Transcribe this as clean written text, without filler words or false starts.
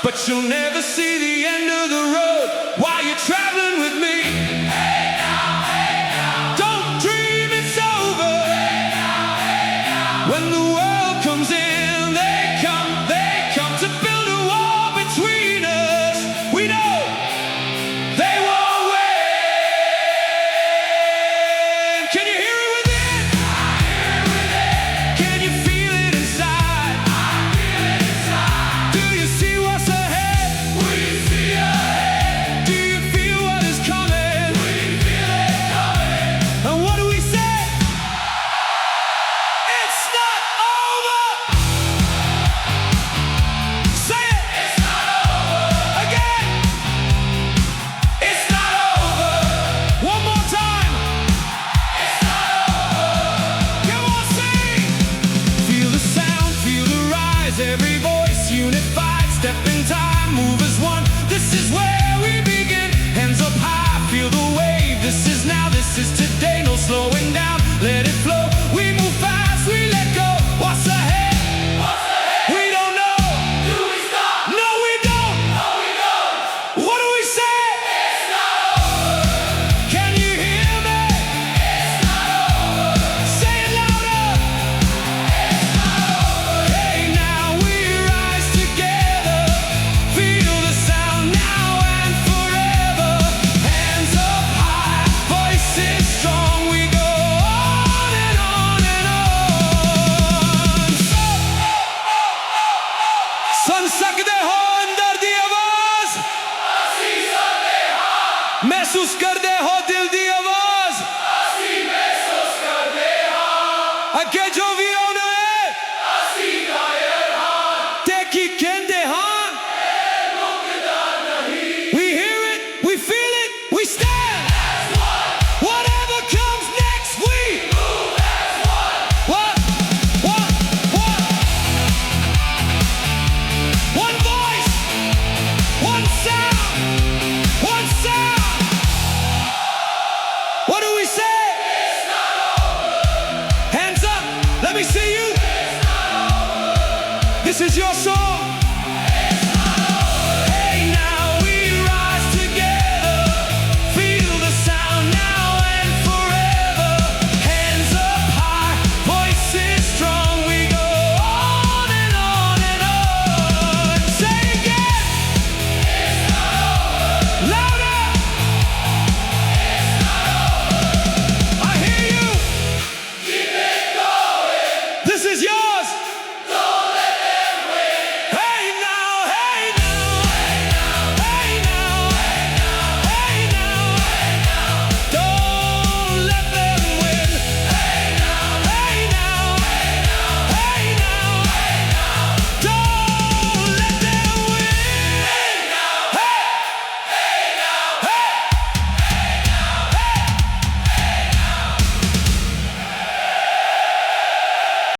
but you'll never see the end of the road while you're traveling with me. Hey now, don't dream it's over. Hey now, when the world comes in, they come to build a wall between us. We know they won't win. Can you hear it within? I hear it within. Can you feel it inside? I feel it inside. Do you see what's ahead? Will you see ahead? Do you feel what is coming? Will you feel it coming? And what do we say? It's not over. Say it. It's not over. Again. It's not over. One more time. It's not over. Come on, sing. Feel the sound, feel the rise. Every voice unified. Step in time, move as one. This is where we begin. Hands up high, feel the wave. This is now, this is today. No slowing down, let it flow. We move fast, we let go. What's ahead? What's ahead? We don't know. Do we stop? No, we don't. No, we don't. What do we say? It's not over. Can you hear me? It's not over. Say it louder. It's not over. Hey, now we rise together. Feel the sound now and forever. Hands up high, voices strong. We go on and on and on. सन सकते हो अंदर दी आवाज ਅਸੀਂ ਸਕਦੇ ਹਾਂ महसूस करदे हो दिल दी आवाज ਅਸੀਂ महसूस ਕਰਦੇ ਹਾਂ ਅੱਗੇ ਜੋ ਵੀ ਆਉਣਾ ਹੈ ਅਸੀਂ ਕਾਇਰ ਹਾਂ ਤੇ ਕੀ ਕਹਿੰਦੇ ਹਾਂ ਇਹ ਮੁਕਦਾ ਨਹੀਂ We hear it, we feel it, we stand as one. Whatever comes next, we move as one. What? One voice, one sound, one sound. What do we say? It's not over. Hands up, let me see you. It's not over. This is your song.